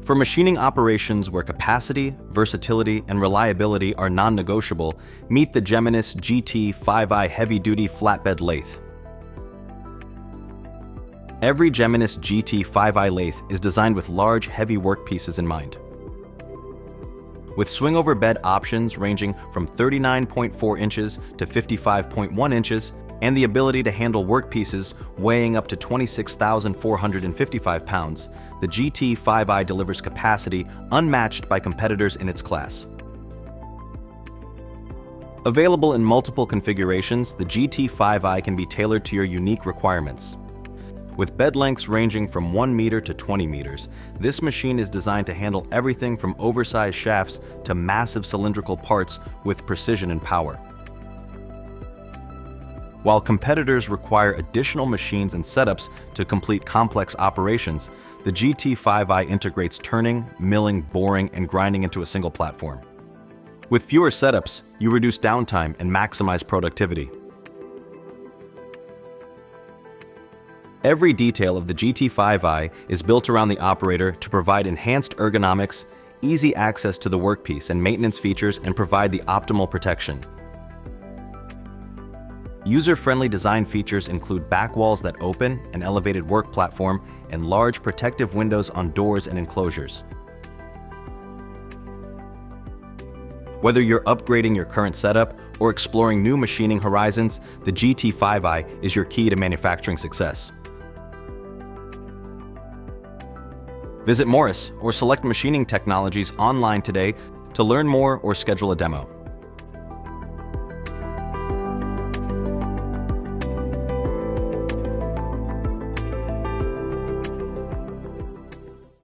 For machining operations where capacity, versatility, and reliability are non-negotiable, meet the Geminis GT5i heavy-duty flatbed lathe. Every Geminis GT5i lathe is designed with large, heavy workpieces in mind. With swing-over bed options ranging from 39.4 inches to 55.1 inches, and the ability to handle workpieces weighing up to 26,455 pounds, the GT5i delivers capacity unmatched by competitors in its class. Available in multiple configurations, the GT5i can be tailored to your unique requirements. With bed lengths ranging from 1 meter to 20 meters, this machine is designed to handle everything from oversized shafts to massive cylindrical parts with precision and power. While competitors require additional machines and setups to complete complex operations, the GT5i integrates turning, milling, boring, and grinding into a single platform. With fewer setups, you reduce downtime and maximize productivity. Every detail of the GT5i is built around the operator to provide enhanced ergonomics, easy access to the workpiece and maintenance features, and provide the optimal protection. User-friendly design features include back walls that open, an elevated work platform, and large protective windows on doors and enclosures. Whether you're upgrading your current setup or exploring new machining horizons, the GT5i is your key to manufacturing success. Visit Morris or Select Machining Technologies online today to learn more or schedule a demo.